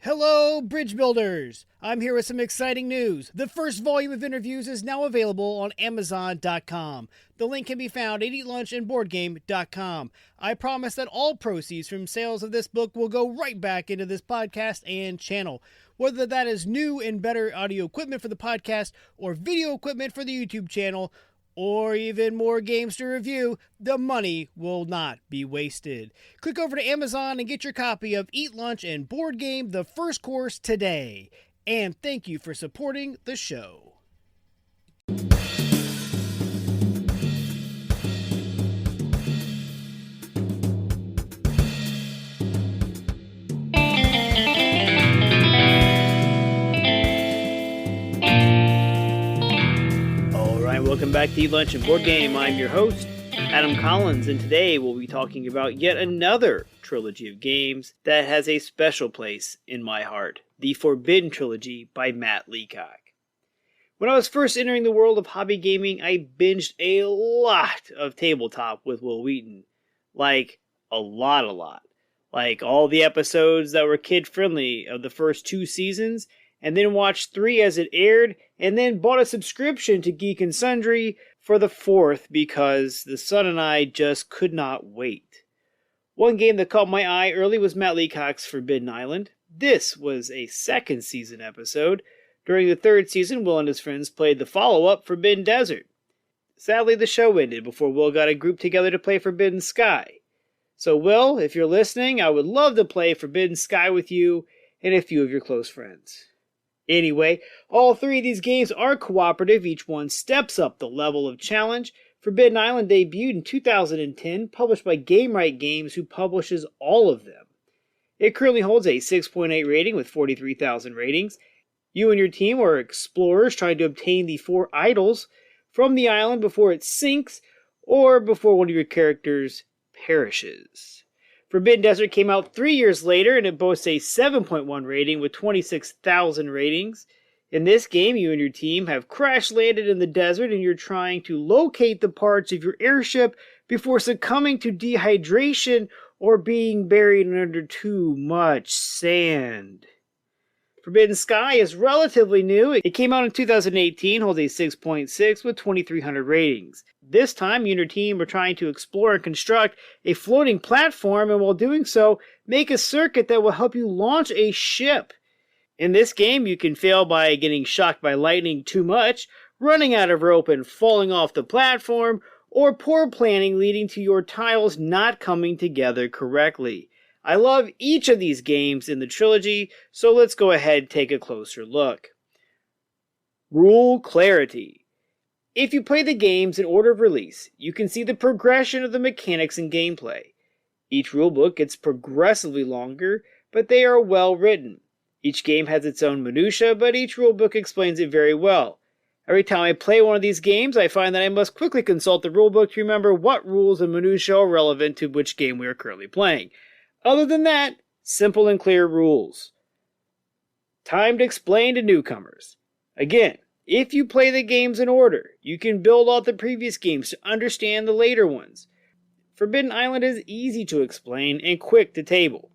Hello, bridge builders! I'm here with some exciting news. The first volume of interviews is now available on Amazon.com. The link can be found at eatlunchandboardgame.com. I promise that all proceeds from sales of this book will go right back into this podcast and channel. Whether that is new and better audio equipment for the podcast, or video equipment for the YouTube channel, or even more games to review, the money will not be wasted. Click over to Amazon and get your copy of Eat Lunch and Board Game, the first course today. And thank you for supporting the show. Welcome back to Eat Lunch and Board Game. I'm your host, Adam Collins, and today we'll be talking about yet another trilogy of games that has a special place in my heart, the Fobidden Trilogy by Matt Leacock. When I was first entering the world of hobby gaming, I binged a lot of tabletop with Will Wheaton. Like, a lot. Like, all the episodes that were kid-friendly of the first 2 seasons, and then watched 3 as it aired, and then bought a subscription to Geek and Sundry for the 4th because the son and I just could not wait. One game that caught my eye early was Matt Leacock's Fobidden Island. This was a second season episode. During the 3rd season, Will and his friends played the follow-up, Forbidden Desert. Sadly, the show ended before Will got a group together to play Forbidden Sky. So Will, if you're listening, I would love to play Forbidden Sky with you and a few of your close friends. Anyway, all 3 of these games are cooperative. Each one steps up the level of challenge. Forbidden Island debuted in 2010, published by Gamewright Games, who publishes all of them. It currently holds a 6.8 rating with 43,000 ratings. You and your team are explorers trying to obtain the 4 idols from the island before it sinks or before one of your characters perishes. Forbidden Desert came out 3 years later, and it boasts a 7.1 rating with 26,000 ratings. In this game, you and your team have crash-landed in the desert, and you're trying to locate the parts of your airship before succumbing to dehydration or being buried under too much sand. Forbidden Sky is relatively new. It came out in 2018, holds a 6.6 with 2,300 ratings. This time, you and your team are trying to explore and construct a floating platform, and while doing so, make a circuit that will help you launch a ship. In this game, you can fail by getting shocked by lightning too much, running out of rope and falling off the platform, or poor planning leading to your tiles not coming together correctly. I love each of these games in the trilogy, so let's go ahead and take a closer look. Rule clarity. If you play the games in order of release, you can see the progression of the mechanics and gameplay. Each rulebook gets progressively longer, but they are well written. Each game has its own minutia, but each rulebook explains it very well. Every time I play one of these games, I find that I must quickly consult the rulebook to remember what rules and minutia are relevant to which game we are currently playing. Other than that, simple and clear rules. Time to explain to newcomers. Again, if you play the games in order, you can build off the previous games to understand the later ones. Forbidden Island is easy to explain and quick to table.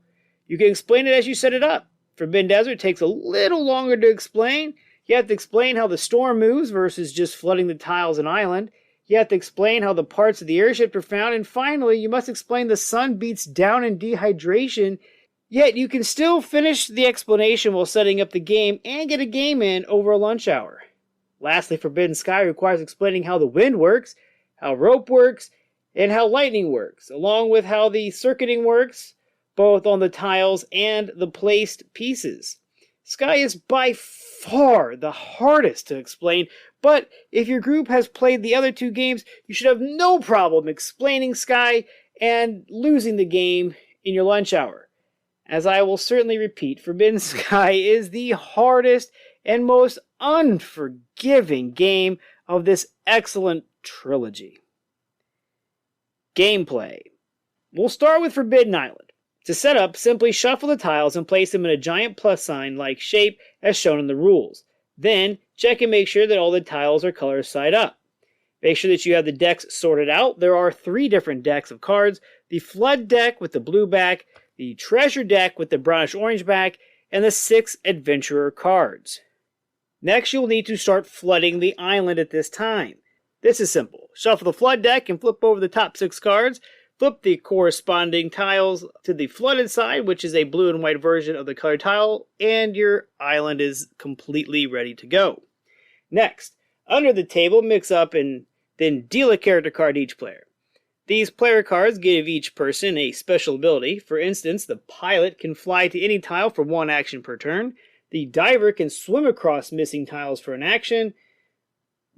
You can explain it as you set it up. Forbidden Desert takes a little longer to explain. You have to explain how the storm moves versus just flooding the tiles and island. You have to explain how the parts of the airship are found, and finally, you must explain the sun beats down in dehydration, yet you can still finish the explanation while setting up the game and get a game in over a lunch hour. Lastly, Forbidden Sky requires explaining how the wind works, how rope works, and how lightning works, along with how the circuiting works, both on the tiles and the placed pieces. Sky is by far the hardest to explain, but if your group has played the other 2 games, you should have no problem explaining Sky and losing the game in your lunch hour. As I will certainly repeat, Forbidden Sky is the hardest and most unforgiving game of this excellent trilogy. Gameplay. We'll start with Forbidden Island. To set up, simply shuffle the tiles and place them in a giant plus sign-like shape as shown in the rules. Then, check and make sure that all the tiles are colors side up. Make sure that you have the decks sorted out. There are 3 different decks of cards. The Flood deck with the blue back, the Treasure deck with the brownish-orange back, and the 6 adventurer cards. Next, you'll need to start flooding the island at this time. This is simple. Shuffle the flood deck and flip over the top 6 cards. Flip the corresponding tiles to the flooded side, which is a blue and white version of the colored tile, and your island is completely ready to go. Next, under the table, mix up and then deal a character card to each player. These player cards give each person a special ability. For instance, the pilot can fly to any tile for 1 action per turn. The diver can swim across missing tiles for an action.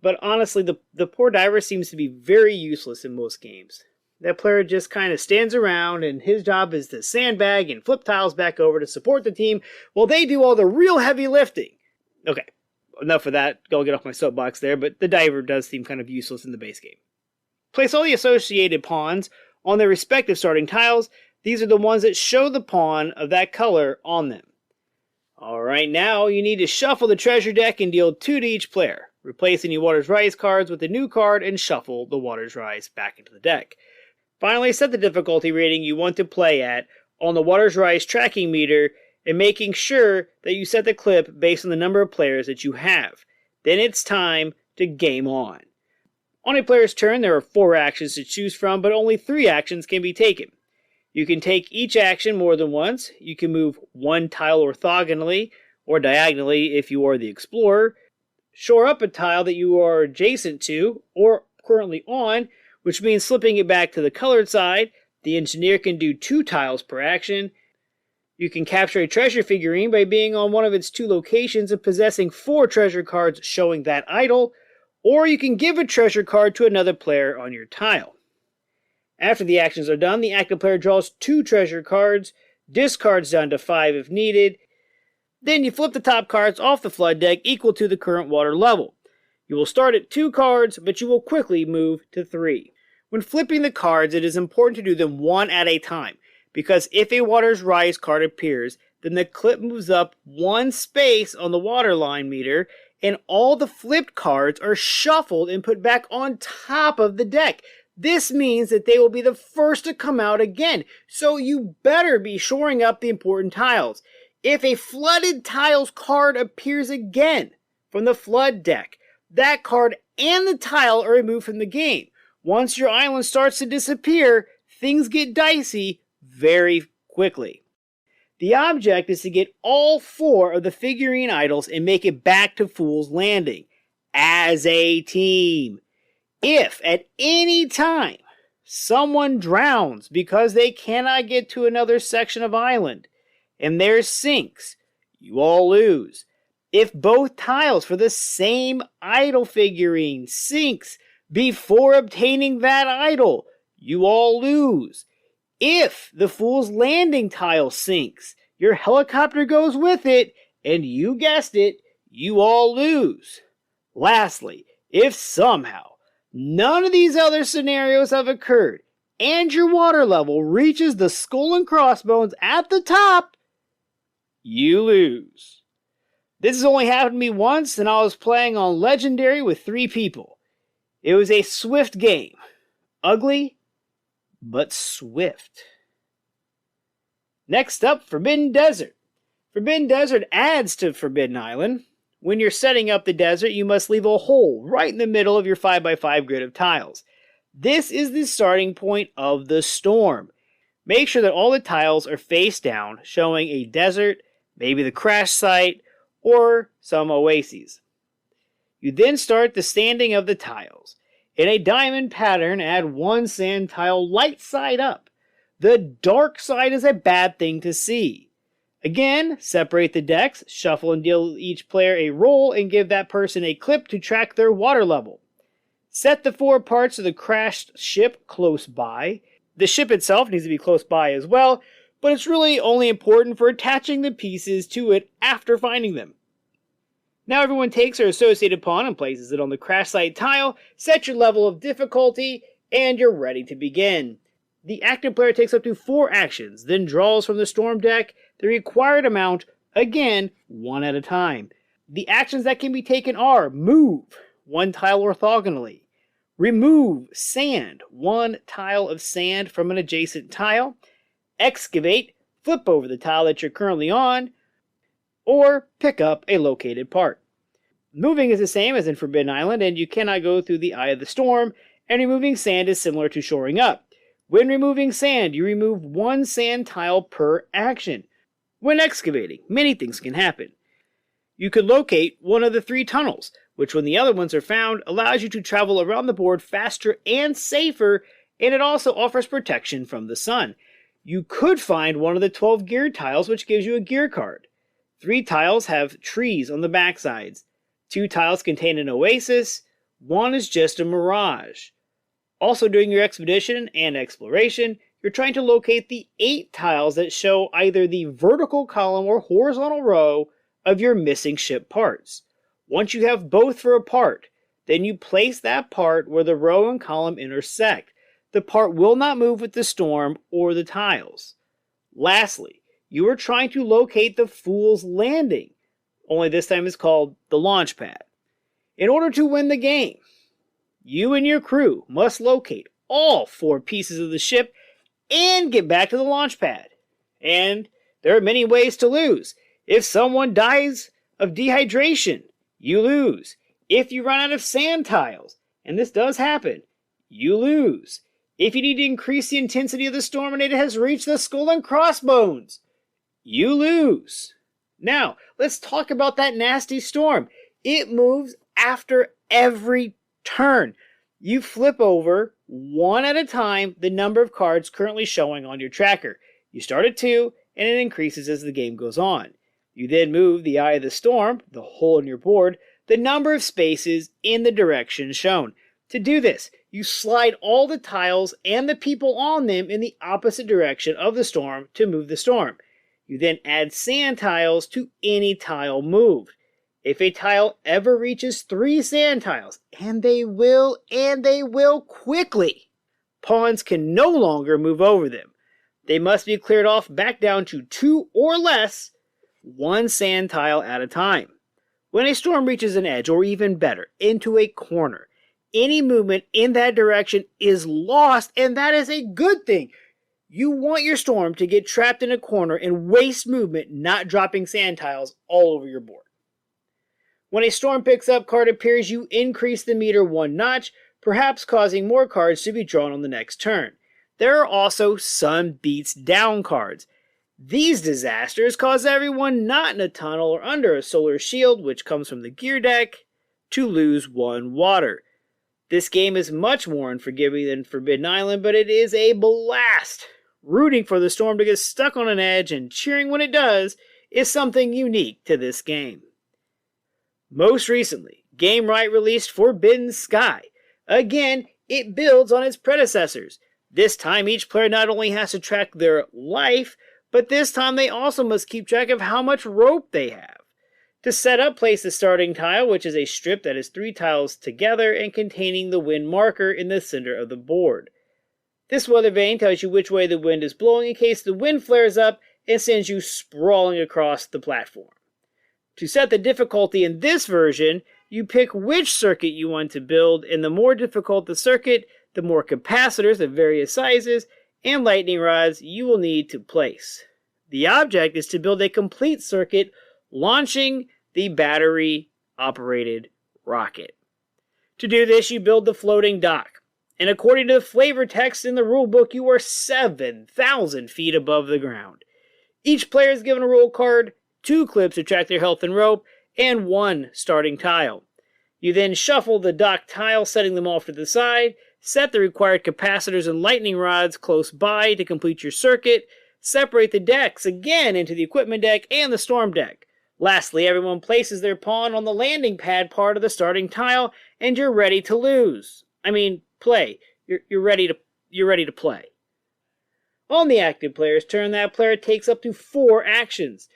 But honestly, the poor diver seems to be very useless in most games. That player just kind of stands around, and his job is to sandbag and flip tiles back over to support the team while they do all the real heavy lifting. Okay, enough of that. I'll get off my soapbox there, but the diver does seem kind of useless in the base game. Place all the associated pawns on their respective starting tiles. These are the ones that show the pawn of that color on them. Alright, now you need to shuffle the treasure deck and deal 2 to each player. Replace any Water's Rise cards with a new card and shuffle the Water's Rise back into the deck. Finally, set the difficulty rating you want to play at on the Water's Rise tracking meter and making sure that you set the clip based on the number of players that you have. Then it's time to game on. On a player's turn, there are 4 actions to choose from, but only 3 actions can be taken. You can take each action more than once. You can move 1 tile orthogonally or diagonally if you are the explorer. Shore up a tile that you are adjacent to or currently on, which means slipping it back to the colored side. The engineer can do 2 tiles per action. You can capture a treasure figurine by being on one of its 2 locations and possessing 4 treasure cards showing that idol, or you can give a treasure card to another player on your tile. After the actions are done, the active player draws 2 treasure cards, discards down to 5 if needed. Then you flip the top cards off the flood deck equal to the current water level. You will start at 2 cards, but you will quickly move to 3. When flipping the cards, it is important to do them 1 at a time, because if a Water's Rise card appears, then the clip moves up 1 space on the water line meter, and all the flipped cards are shuffled and put back on top of the deck. This means that they will be the first to come out again, so you better be shoring up the important tiles. If a flooded tiles card appears again from the flood deck, that card and the tile are removed from the game. Once your island starts to disappear, things get dicey very quickly. The object is to get all 4 of the figurine idols and make it back to Fool's Landing as a team. If at any time someone drowns because they cannot get to another section of island and theirs sinks, you all lose. If both tiles for the same idol figurine sinks before obtaining that idol, you all lose. If the Fool's Landing tile sinks, your helicopter goes with it, and you guessed it, you all lose. Lastly, if somehow none of these other scenarios have occurred, and your water level reaches the skull and crossbones at the top, you lose. This has only happened to me once, and I was playing on Legendary with 3 people. It was a swift game. Ugly, but swift. Next up, Forbidden Desert. Forbidden Desert adds to Forbidden Island. When you're setting up the desert, you must leave a hole right in the middle of your 5x5 grid of tiles. This is the starting point of the storm. Make sure that all the tiles are face down, showing a desert, maybe the crash site, or some oases. You then start the standing of the tiles. In a diamond pattern, add 1 sand tile light side up. The dark side is a bad thing to see. Again, separate the decks, shuffle and deal each player a roll, and give that person a clip to track their water level. Set the 4 parts of the crashed ship close by. The ship itself needs to be close by as well, but it's really only important for attaching the pieces to it after finding them. Now everyone takes their associated pawn and places it on the crash site tile, set your level of difficulty, and you're ready to begin. The active player takes up to 4 actions, then draws from the storm deck the required amount, again, 1 at a time. The actions that can be taken are move 1 tile orthogonally, remove sand 1 tile of sand from an adjacent tile, excavate, flip over the tile that you're currently on, or pick up a located part. Moving is the same as in Forbidden Island, and you cannot go through the Eye of the Storm, and removing sand is similar to shoring up. When removing sand, you remove one sand tile per action. When excavating, many things can happen. You could locate one of the 3 tunnels, which when the other ones are found, allows you to travel around the board faster and safer, and it also offers protection from the sun. You could find one of the 12 gear tiles, which gives you a gear card. 3 tiles have trees on the backsides. 2 tiles contain an oasis. 1 is just a mirage. Also, during your expedition and exploration, you're trying to locate the 8 tiles that show either the vertical column or horizontal row of your missing ship parts. Once you have both for a part, then you place that part where the row and column intersect. The part will not move with the storm or the tiles. Lastly, you are trying to locate the Fool's Landing, only this time it's called the launch pad. In order to win the game, you and your crew must locate all 4 pieces of the ship and get back to the launch pad. And there are many ways to lose. If someone dies of dehydration, you lose. If you run out of sand tiles, and this does happen, you lose. If you need to increase the intensity of the storm and it has reached the skull and crossbones, you lose. Now, let's talk about that nasty storm. It moves after every turn. You flip over, one at a time, the number of cards currently showing on your tracker. You start at 2, and it increases as the game goes on. You then move the Eye of the Storm, the hole in your board, the number of spaces in the direction shown. To do this, you slide all the tiles and the people on them in the opposite direction of the storm to move the storm. You then add sand tiles to any tile moved. If a tile ever reaches 3 sand tiles, and they will quickly, pawns can no longer move over them. They must be cleared off back down to 2 or less, 1 sand tile at a time. When a storm reaches an edge, or even better, into a corner, any movement in that direction is lost, and that is a good thing. You want your storm to get trapped in a corner and waste movement, not dropping sand tiles all over your board. When a storm picks up card appears, you increase the meter 1 notch, perhaps causing more cards to be drawn on the next turn. There are also sun beats down cards. These disasters cause everyone not in a tunnel or under a solar shield, which comes from the gear deck, to lose 1 water. This game is much more unforgiving than Forbidden Island, but it is a blast. Rooting for the storm to get stuck on an edge and cheering when it does is something unique to this game. Most recently, GameRight released Forbidden Sky. Again, it builds on its predecessors. This time each player not only has to track their life, but this time they also must keep track of how much rope they have. To set up, place the starting tile, which is a strip that is 3 tiles together and containing the wind marker in the center of the board. This weather vane tells you which way the wind is blowing in case the wind flares up and sends you sprawling across the platform. To set the difficulty in this version, you pick which circuit you want to build, and the more difficult the circuit, the more capacitors of various sizes and lightning rods you will need to place. The object is to build a complete circuit launching the battery-operated rocket. To do this, you build the floating dock, and according to the flavor text in the rulebook, you are 7,000 feet above the ground. Each player is given a rule card, 2 clips to track their health and rope, and 1 starting tile. You then shuffle the dock tile, setting them off to the side, set the required capacitors and lightning rods close by to complete your circuit, separate the decks again into the equipment deck and the storm deck. Lastly, everyone places their pawn on the landing pad part of the starting tile, and you're ready to lose. Play. You're ready to play. On the active player's turn, that player takes up to 4 actions.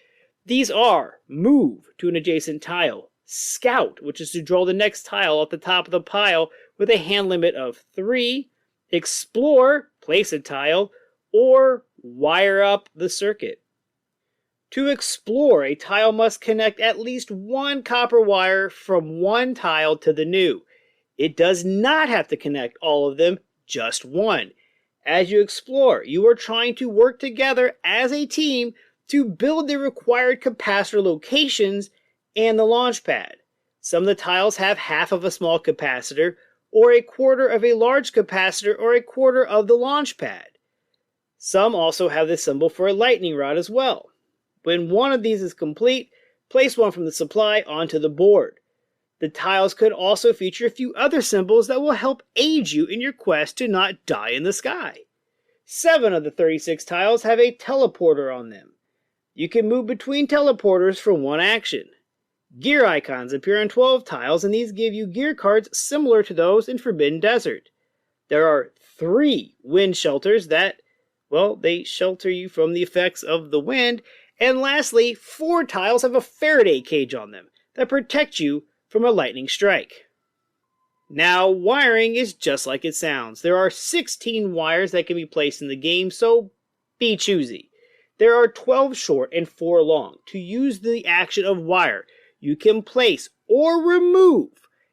These are move to an adjacent tile, scout, which is to draw the next tile off the top of the pile with a hand limit of 3, explore, place a tile, or wire up the circuit. To explore, a tile must connect at least 1 copper wire from 1 tile to the new. It does not have to connect all of them, just 1. As you explore, you are trying to work together as a team to build the required capacitor locations and the launch pad. Some of the tiles have half of a small capacitor, or a quarter of a large capacitor, or a quarter of the launch pad. Some also have the symbol for a lightning rod as well. When one of these is complete, place one from the supply onto the board. The tiles could also feature a few other symbols that will help aid you in your quest to not die in the sky. 7 of the 36 tiles have a teleporter on them. You can move between teleporters for one action. Gear icons appear on 12 tiles, and these give you gear cards similar to those in Forbidden Desert. There are 3 wind shelters that, well, they shelter you from the effects of the wind. And lastly, 4 tiles have a Faraday cage on them that protect you from a lightning strike. Now, wiring is just like it sounds. There are 16 wires that can be placed in the game, so be choosy. There are 12 short and 4 long. To use the action of wire, you can place or remove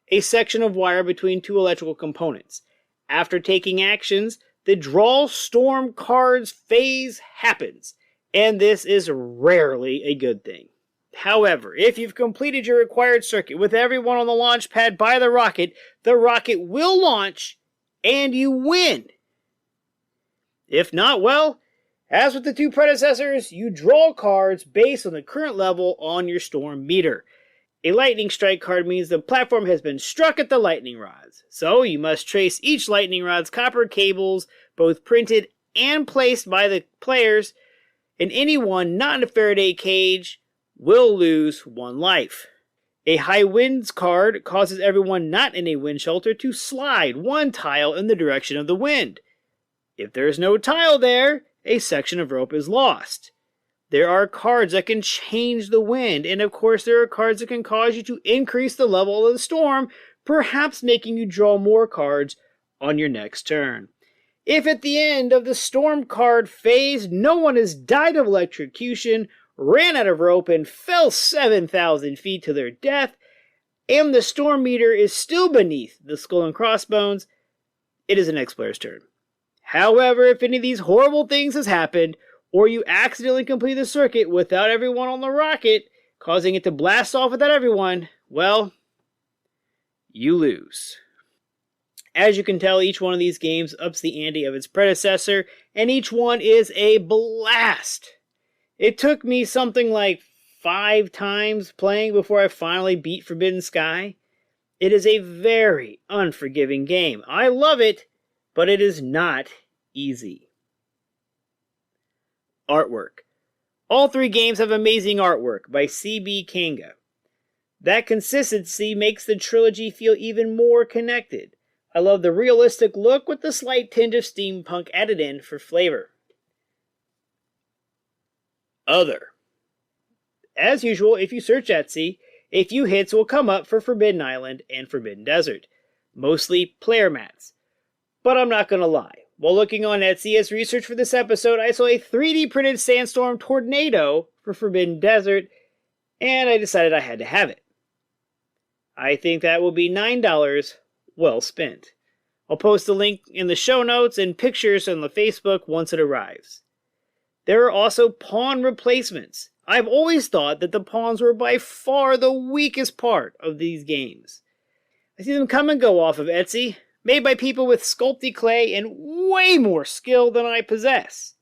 a section of wire between 2 electrical components. After taking actions, the draw storm cards phase happens, and this is rarely a good thing. However, if you've completed your required circuit with everyone on the launch pad by the rocket will launch and you win. If not, well, as with the 2 predecessors, you draw cards based on the current level on your storm meter. A lightning strike card means the platform has been struck at the lightning rods. So you must trace each lightning rod's copper cables, both printed and placed by the players, and anyone not in a Faraday cage will lose 1 life. A high winds card causes everyone not in a wind shelter to slide 1 tile in the direction of the wind. If there is no tile there, a section of rope is lost. There are cards that can change the wind, and of course there are cards that can cause you to increase the level of the storm, perhaps making you draw more cards on your next turn. If at the end of the storm card phase no one has died of electrocution, ran out of rope, and fell 7,000 feet to their death, and the storm meter is still beneath the skull and crossbones, it is the next player's turn. However, if any of these horrible things has happened, or you accidentally complete the circuit without everyone on the rocket, causing it to blast off without everyone, well, you lose. As you can tell, each one of these games ups the ante of its predecessor, and each one is a blast. It took me something like 5 times playing before I finally beat Forbidden Sky. It is a very unforgiving game. I love it, but it is not easy. Artwork. All 3 games have amazing artwork by C.B. Kanga. That consistency makes the trilogy feel even more connected. I love the realistic look with the slight tinge of steampunk added in for flavor. Other. As usual, if you search Etsy, a few hits will come up for Forbidden Island and Forbidden Desert. Mostly player mats. But I'm not going to lie. While looking on Etsy as research for this episode, I saw a 3D printed sandstorm tornado for Forbidden Desert, and I decided I had to have it. I think that will be $9 well spent. I'll post the link in the show notes and pictures on the Facebook once it arrives. There are also pawn replacements. I've always thought that the pawns were by far the weakest part of these games. I see them come and go off of Etsy, made by people with sculpty clay and way more skill than I possess.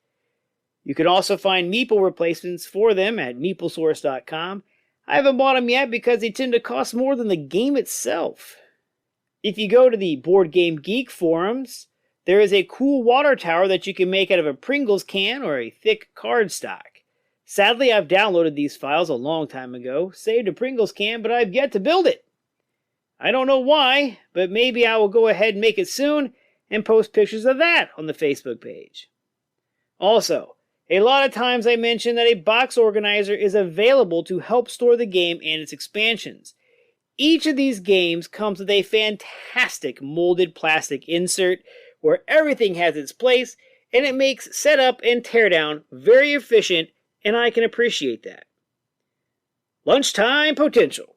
You can also find meeple replacements for them at meeplesource.com. I haven't bought them yet because they tend to cost more than the game itself. If you go to the Board Game Geek forums, there is a cool water tower that you can make out of a Pringles can or a thick cardstock. Sadly, I've downloaded these files a long time ago, saved a Pringles can, but I've yet to build it. I don't know why, but maybe I will go ahead and make it soon and post pictures of that on the Facebook page. Also, a lot of times I mention that a box organizer is available to help store the game and its expansions. Each of these games comes with a fantastic molded plastic insert where everything has its place, and it makes setup and teardown very efficient, and I can appreciate that. Lunchtime potential.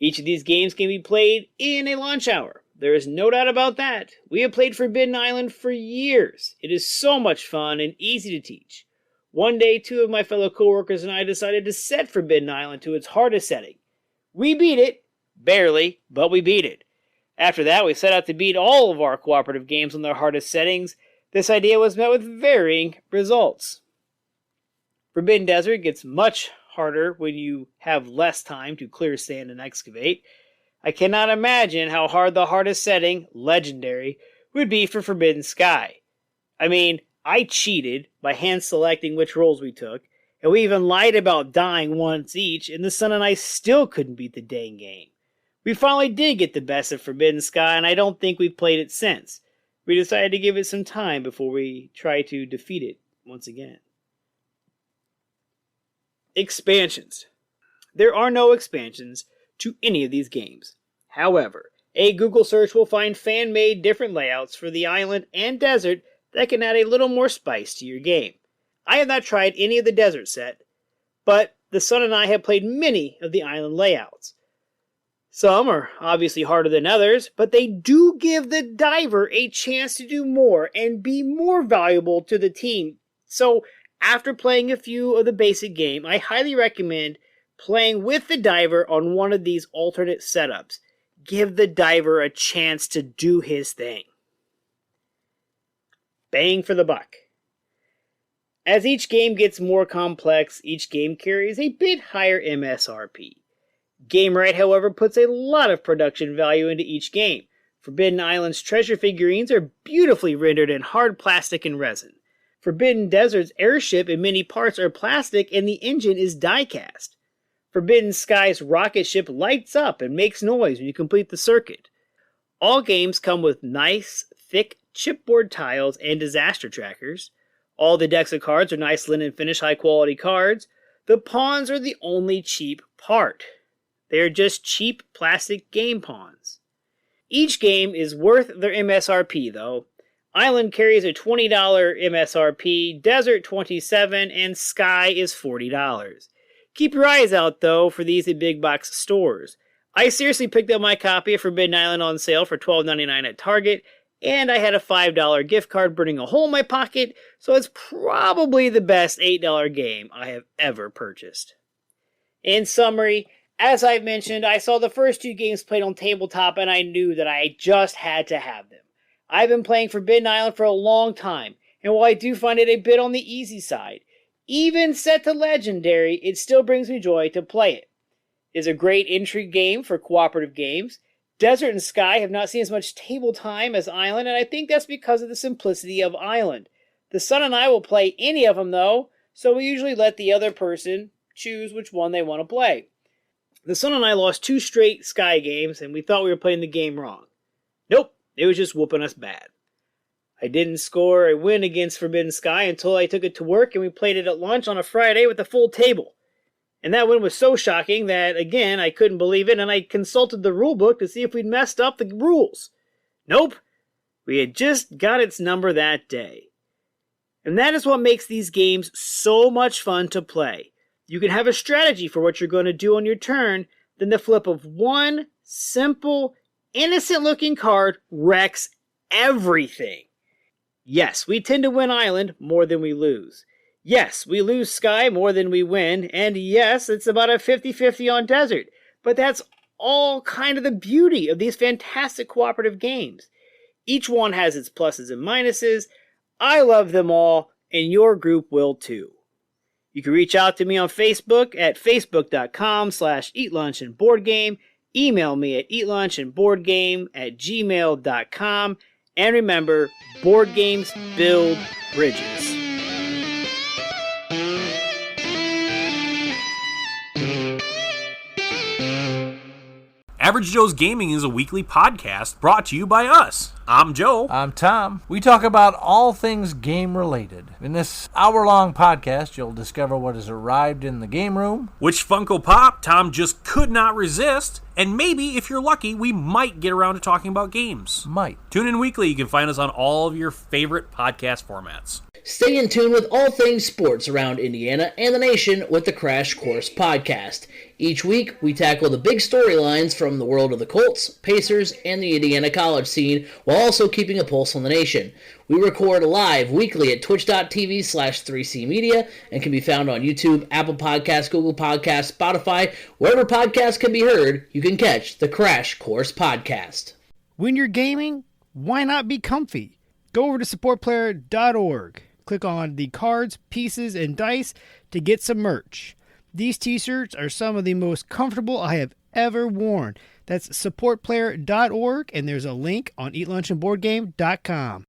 Each of these games can be played in a lunch hour. There is no doubt about that. We have played Forbidden Island for years. It is so much fun and easy to teach. One day, 2 of my fellow coworkers and I decided to set Forbidden Island to its hardest setting. We beat it. Barely, but we beat it. After that, we set out to beat all of our cooperative games on their hardest settings. This idea was met with varying results. Forbidden Desert gets much harder when you have less time to clear sand and excavate. I cannot imagine how hard the hardest setting, Legendary, would be for Forbidden Sky. I mean, I cheated by hand-selecting which rolls we took, and we even lied about dying once each, and the son and I still couldn't beat the dang game. We finally did get the best of Forbidden Sky, and I don't think we've played it since. We decided to give it some time before we try to defeat it once again. Expansions. There are no expansions to any of these games. However, a Google search will find fan-made different layouts for the island and desert that can add a little more spice to your game. I have not tried any of the desert set, but the son and I have played many of the island layouts. Some are obviously harder than others, but they do give the diver a chance to do more and be more valuable to the team. So, after playing a few of the basic game, I highly recommend playing with the diver on one of these alternate setups. Give the diver a chance to do his thing. Bang for the buck. As each game gets more complex, each game carries a bit higher MSRP. GameRight, however, puts a lot of production value into each game. Forbidden Island's treasure figurines are beautifully rendered in hard plastic and resin. Forbidden Desert's airship and many parts are plastic and the engine is die-cast. Forbidden Sky's rocket ship lights up and makes noise when you complete the circuit. All games come with nice, thick chipboard tiles and disaster trackers. All the decks of cards are nice linen finish, high-quality cards. The pawns are the only cheap part. They are just cheap plastic game pawns. Each game is worth their MSRP, though. Island carries a $20 MSRP, Desert $27, and Sky is $40. Keep your eyes out, though, for these at big box stores. I seriously picked up my copy of Forbidden Island on sale for $12.99 at Target, and I had a $5 gift card burning a hole in my pocket, so it's probably the best $8 game I have ever purchased. In summary, as I've mentioned, I saw the first 2 games played on tabletop, and I knew that I just had to have them. I've been playing Forbidden Island for a long time, and while I do find it a bit on the easy side, even set to Legendary, it still brings me joy to play it. It is a great entry game for cooperative games. Desert and Sky have not seen as much table time as Island, and I think that's because of the simplicity of Island. The son and I will play any of them, though, so we usually let the other person choose which one they want to play. The son and I lost 2 straight Sky games, and we thought we were playing the game wrong. Nope. It was just whooping us bad. I didn't score a win against Forbidden Sky until I took it to work and we played it at lunch on a Friday with a full table. And that win was so shocking that, again, I couldn't believe it and I consulted the rulebook to see if we'd messed up the rules. Nope. We had just got its number that day. And that is what makes these games so much fun to play. You can have a strategy for what you're going to do on your turn, then the flip of one simple, innocent-looking card wrecks everything. Yes, we tend to win Island more than we lose. Yes, we lose Sky more than we win. And yes, it's about a 50-50 on Desert. But that's all kind of the beauty of these fantastic cooperative games. Each one has its pluses and minuses. I love them all, and your group will too. You can reach out to me on Facebook at facebook.com/eatlunchandboardgame. Email me at eatlunchandboardgame@gmail.com. And remember, board games build bridges. Average Joe's Gaming is a weekly podcast brought to you by us. I'm Joe. I'm Tom. We talk about all things game-related. In this hour-long podcast, you'll discover what has arrived in the game room, which Funko Pop Tom just could not resist, and maybe, if you're lucky, we might get around to talking about games. Might. Tune in weekly. You can find us on all of your favorite podcast formats. Stay in tune with all things sports around Indiana and the nation with the Crash Course Podcast. Each week, we tackle the big storylines from the world of the Colts, Pacers, and the Indiana college scene, while also keeping a pulse on the nation. We record live weekly at twitch.tv/3cmedia and can be found on YouTube, Apple Podcasts, Google Podcasts, Spotify, wherever podcasts can be heard, you can catch the Crash Course Podcast. When you're gaming, why not be comfy? Go over to supportplayer.org. Click on the cards, pieces, and dice to get some merch. These t-shirts are some of the most comfortable I have ever worn. That's supportplayer.org, and there's a link on eatlunchandboardgame.com.